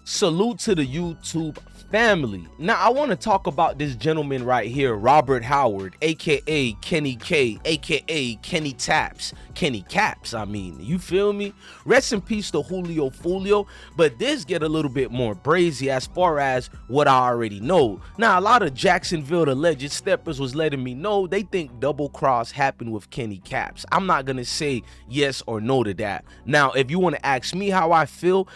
Salute to the YouTube family. Now I want to talk about this gentleman right here, Robert Howard, aka Kenny K, aka Kenny Kapps, I mean, you feel me? Rest in peace to Julio, but this get a little bit more brazy as far as what I already know. Now a lot of Jacksonville alleged steppers was letting me know they think double cross happened with Kenny Kapps. I'm not gonna say yes or no to that. Now if you want to ask me how I feel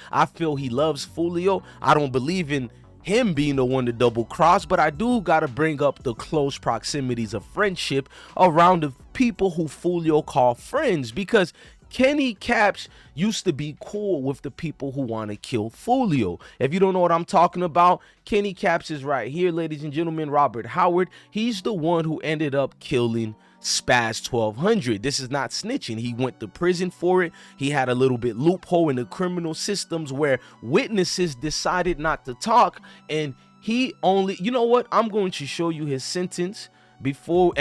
he loves Foolio. I don't believe in him being the one to double cross, but I do gotta bring up the close proximities of friendship around the people who Foolio call friends, because Kenny Kapps used to be cool with the people who want to kill Foolio. If you don't know what I'm talking about, Kenny Kapps is right here, ladies and gentlemen. Robert Howard, he's the one who ended up killing Spaz 1200. This is not snitching. He went to prison for it. He had a little bit loophole in the criminal systems where witnesses decided not to talk, and he only, you know what, I'm going to show you his sentence before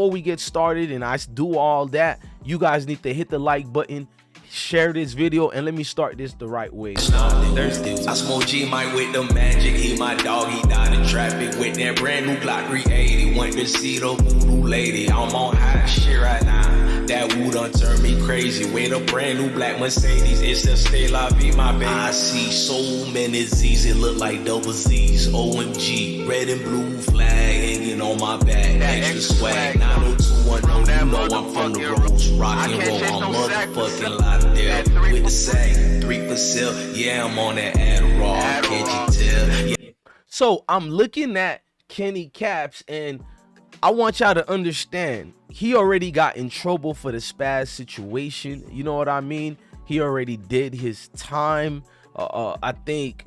we get started and I do all that. You guys need to hit the like button, share this video, and let me start this the right way. I smoke G Mike with the magic. He my dog, he died in traffic with that brand new Glock 380. Went to see the voodoo lady. I'm on high shit right now. That woo done turned me crazy. With a brand new black Mercedes, it's a stay la vie, my baby. I see so many Z's, it look like double Z's. OMG, red and blue flag hanging on my back. Extra swag, 90210. You know I'm from the roads, rock and roll. I'm motherfucking locked there with the same 3 for sale. Yeah, I'm on that Adderall. Can't you tell? Yeah. So I'm looking at Kenny Kapps, and I want y'all to understand, he already got in trouble for the Spaz situation. You know what I mean? He already did his time. I think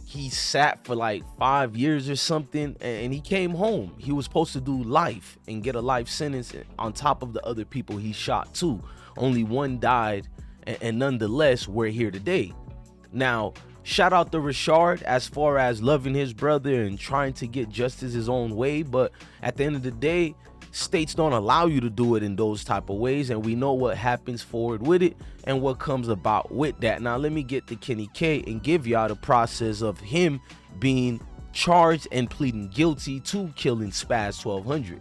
he sat for like 5 years or something, and he came home. He was supposed to do life and get a life sentence on top of the other people he shot too. Only one died, and nonetheless we're here today. Now shout out to Richard as far as loving his brother and trying to get justice his own way, but at the end of the day, states don't allow you to do it in those type of ways, and we know what happens forward with it and what comes about with that. Now let me get to Kenny K and give y'all the process of him being charged and pleading guilty to killing Spaz 1200.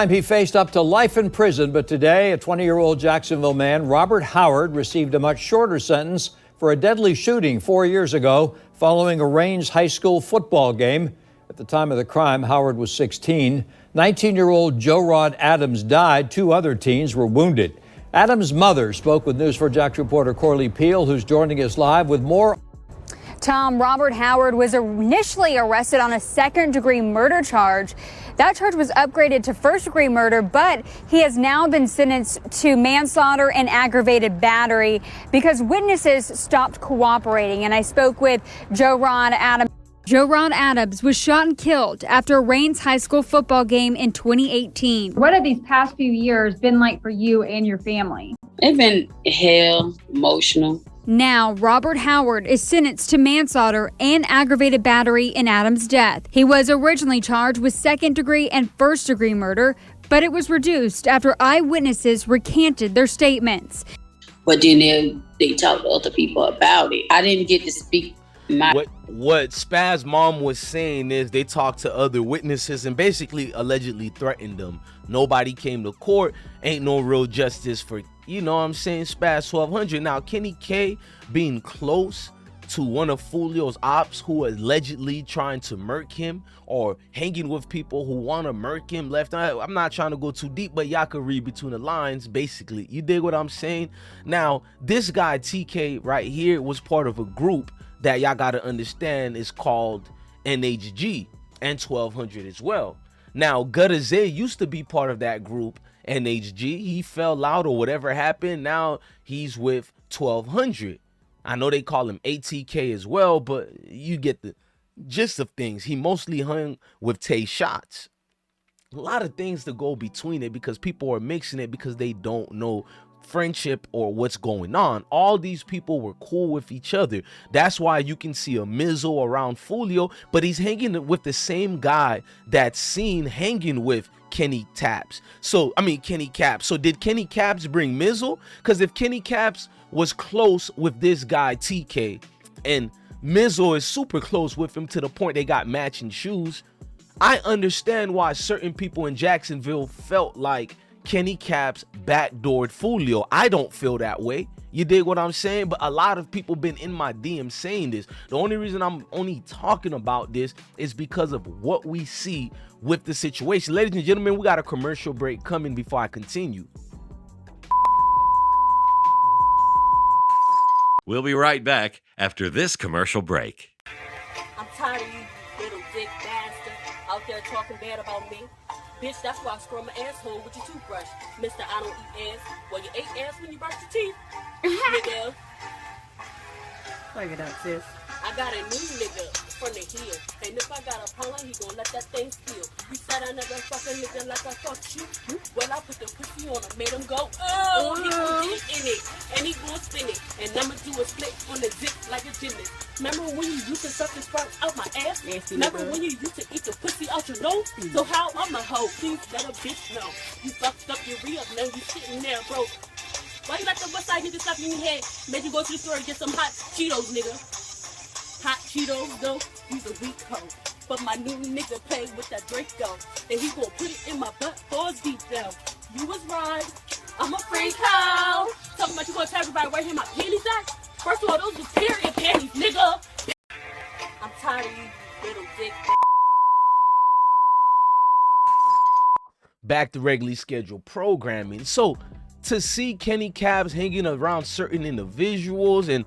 He faced up to life in prison, but today a 20-year-old Jacksonville man, Robert Howard, received a much shorter sentence for a deadly shooting 4 years ago following a Raines high school football game. At the time of the crime, Howard was 16. 19-year-old Joe Rod Adams died. 2 other teens were wounded. Adams' mother spoke with News4 Jax reporter Corley Peel, who's joining us live with more. Tom, Robert Howard was initially arrested on a second-degree murder charge. That charge was upgraded to first-degree murder, but he has now been sentenced to manslaughter and aggravated battery because witnesses stopped cooperating. And I spoke with Joe Rod Adams. Joe Rod Adams was shot and killed after a Raines high school football game in 2018. What have these past few years been like for you and your family? It's been hell, emotional. Now, Robert Howard is sentenced to manslaughter and aggravated battery in Adams' death. He was originally charged with second-degree and first-degree murder, but it was reduced after eyewitnesses recanted their statements. But then they talked to other people about it. I didn't get to speak my... What Spaz mom was saying is they talked to other witnesses and basically allegedly threatened them. Nobody came to court. Ain't no real justice for, you know what I'm saying, Spaz 1200. Now Kenny K being close to one of Foolio's ops who allegedly trying to murk him or hanging with people who want to murk him left. I'm not trying to go too deep, but y'all could read between the lines basically. You dig what I'm saying? Now this guy TK right here was part of a group that y'all got to understand is called NHG and 1200 as well. Now Gutter Zay used to be part of that group NHG. He fell out or whatever happened. Now he's with 1200. I know they call him ATK as well, but you get the gist of things. He mostly hung with Tay Shots. A lot of things to go between it because people are mixing it because they don't know friendship or what's going on. All these people were cool with each other. That's why you can see a Mizzle around Foolio, but he's hanging with the same guy that's seen hanging with Kenny Kapps. So did Kenny Kapps bring Mizzle? Because if Kenny Kapps was close with this guy TK, and Mizzle is super close with him to the point they got matching shoes, I understand why certain people in Jacksonville felt like Kenny Kapps backdoored Foolio. I don't feel that way. You dig what I'm saying? But a lot of people been in my DM saying this. The only reason I'm only talking about this is because of what we see with the situation. Ladies and gentlemen, we got a commercial break coming before I continue. We'll be right back after this commercial break. I'm tired of you little dick bastard out there talking bad about me. Bitch, that's why I scrub my asshole with your toothbrush. Mister, I don't eat ass. Well, you ate ass when you brushed your teeth. Nigga. Play it up, sis. I got a new nigga from the hill. And if I got a problem, he gon' let that thing steal. You said I never fuck a nigga like I fucked you. Well, I put the pussy on him, made him go, oh, he gon' get in it. And he gon' spin it. And I'ma do a split on the zip like a gymnast. Remember when you used to suck the spark out my ass? Remember when you used to eat the pussy out your nose? So how I'm a hoe? Please let a bitch know. You fucked up your re-up, now you sitting there, bro. Why you let the west side hit the stuff in your head? Made you go to the store and get some hot Cheetos, nigga. Hot Cheetos, though, you's a weak hoe. But my new nigga played with that Draco. And he gon' put it in my butt for a deep down. You was right. I'm a freak hoe. Talking about you gonna tell everybody where my panties at? First of all, those was period panties, nigga. I'm tired of you, little dick. Back to regularly scheduled programming. So to see Kenny Kapps hanging around certain individuals, and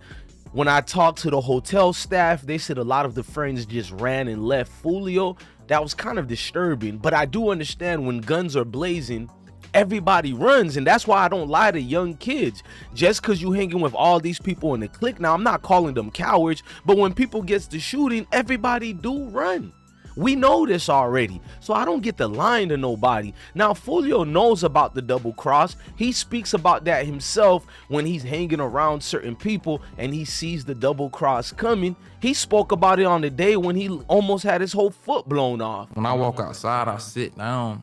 when I talked to the hotel staff, they said a lot of the friends just ran and left Foolio. That was kind of disturbing, but I do understand when guns are blazing, everybody runs, and that's why I don't lie to young kids. Just because you hanging with all these people in the clique, now I'm not calling them cowards, but when people gets to shooting, everybody do run. We know this already, so I don't get the line to nobody. Now, Julio knows about the double cross. He speaks about that himself when he's hanging around certain people and he sees the double cross coming. He spoke about it on the day when he almost had his whole foot blown off. When I walk outside, I sit down.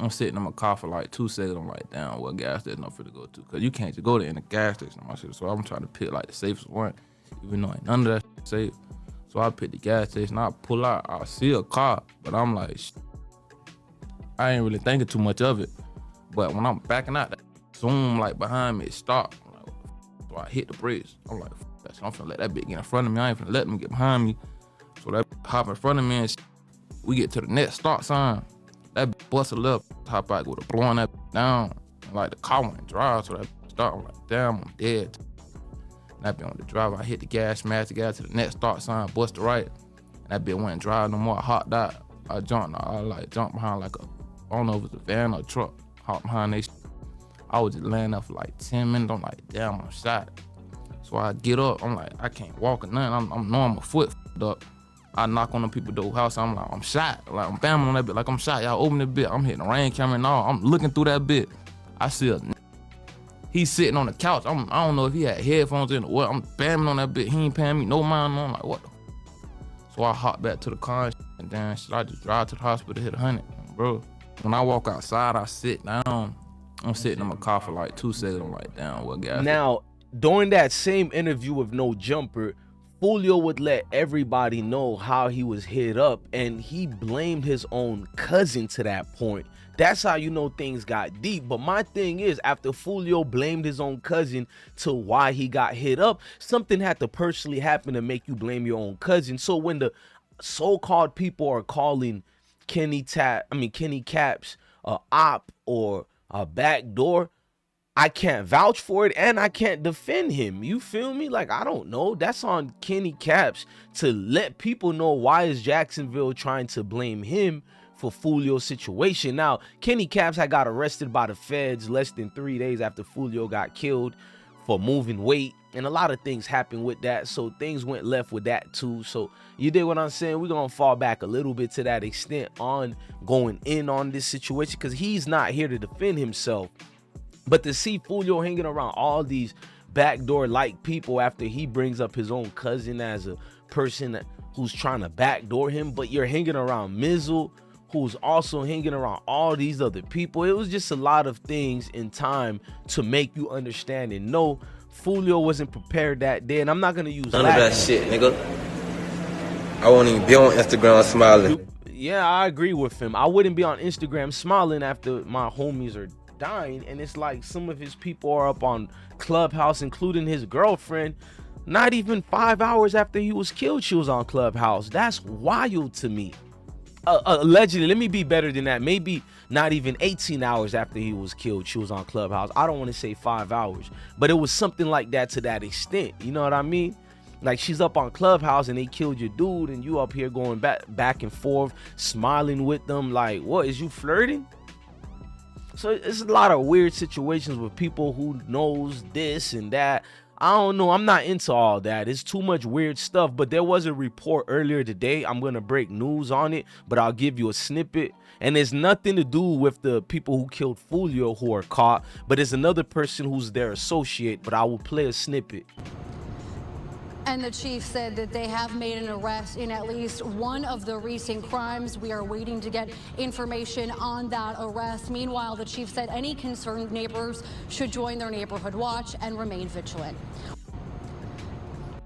I'm sitting in my car for like 2 seconds. I'm like, damn, what gas station I'm finna go to? Because you can't just go there in a gas station. My shit. So I'm trying to pick like the safest one, even though ain't none of that safe. So I pick the gas station, I pull out, I see a car, but I'm like, I ain't really thinking too much of it. But when I'm backing out, that zoom like behind me, it stopped. Like, so I hit the brakes. I'm like, that. I'm finna let that bitch get in front of me. I ain't finna let them get behind me. So that hop in front of me and we get to the next stop sign. That bust a left, hop out, go to blowing that down. And like the car went dry, so that start. I'm like, damn, I'm dead. And that bitch on the drive, I hit the gas, smashed the gas to the next start sign, bust the right. And that bitch went dry no more. I hopped out. I jumped behind like I don't know if it was a van or a truck. Hopped behind they. I was just laying there for like 10 minutes. I'm like, damn, I'm shot. So I get up. I'm like, I can't walk or nothing. I'm knowing my foot f***ed up. I knock on the people's door house. I'm like, I'm shot. Like I'm bamming on that bit. Like I'm shot. Y'all open the bit. I'm hitting the rain camera and all. I'm looking through that bit. I see a. He's sitting on the couch. I don't know if he had headphones in or what. I'm bamming on that bit. He ain't paying me no mind. I'm like, what the? So I hop back to the car and then I just drive to the hospital, hit 100, bro. When I walk outside, I sit down. I'm sitting in my car for like 2 seconds. I'm like, damn, what gas? Now, during that same interview with No Jumper, Julio would let everybody know how he was hit up, and he blamed his own cousin to that point. That's how you know things got deep. But my thing is, after Julio blamed his own cousin to why he got hit up, something had to personally happen to make you blame your own cousin. So when the so-called people are calling Kenny Kapps a op or a backdoor, I can't vouch for it and I can't defend him. You feel me? Like, I don't know. That's on Kenny Kapps to let people know why is Jacksonville trying to blame him for Foolio's situation. Now, Kenny Kapps had got arrested by the feds less than 3 days after Foolio got killed for moving weight, and a lot of things happened with that, so things went left with that too. So you dig what I'm saying? We're gonna fall back a little bit to that extent on going in on this situation because he's not here to defend himself. But to see Julio hanging around all these backdoor-like people after he brings up his own cousin as a person who's trying to backdoor him, but you're hanging around Mizzle, who was also hanging around all these other people. It was just a lot of things in time to make you understand and know Foolio wasn't prepared that day. And I'm not gonna use none of that shit, nigga. I won't even be on Instagram smiling. Yeah, I agree with him. I wouldn't be on Instagram smiling after my homies are dying, and it's like some of his people are up on Clubhouse, including his girlfriend. Not even 5 hours after he was killed, she was on Clubhouse. That's wild to me. Allegedly, let me be better than that. Maybe not even 18 hours after he was killed, she was on Clubhouse. I don't want to say 5 hours, but it was something like that to that extent. You know what I mean? Like, she's up on Clubhouse and they killed your dude, and you up here going back and forth, smiling with them. Like, what, is you flirting? So it's a lot of weird situations with people who knows this and that. I don't know. I'm not into all that. It's too much weird stuff. But there was a report earlier today. I'm going to break news on it, but I'll give you a snippet. And there's nothing to do with the people who killed Foolio who are caught, but it's another person who's their associate. But I will play a snippet. And the chief said that they have made an arrest in at least one of the recent crimes. We are waiting to get information on that arrest. Meanwhile, the chief said any concerned neighbors should join their neighborhood watch and remain vigilant.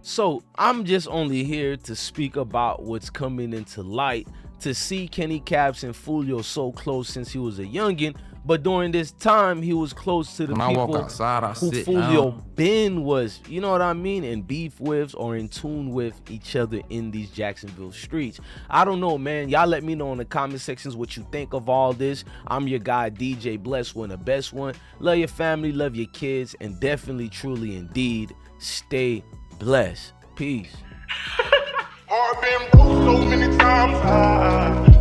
So I'm just only here to speak about what's coming into light, to see Kenny Kapps and Foolio so close since he was a youngin'. But during this time, he was close to the when people I walk outside, I who sit Foolio down. Ben was, you know what I mean, in beef with or in tune with each other in these Jacksonville streets. I don't know, man. Y'all let me know in the comment sections what you think of all this. I'm your guy, DJ Bless One, the best one. Love your family, love your kids, and definitely, truly, indeed, stay blessed. Peace. I've been broke so many times.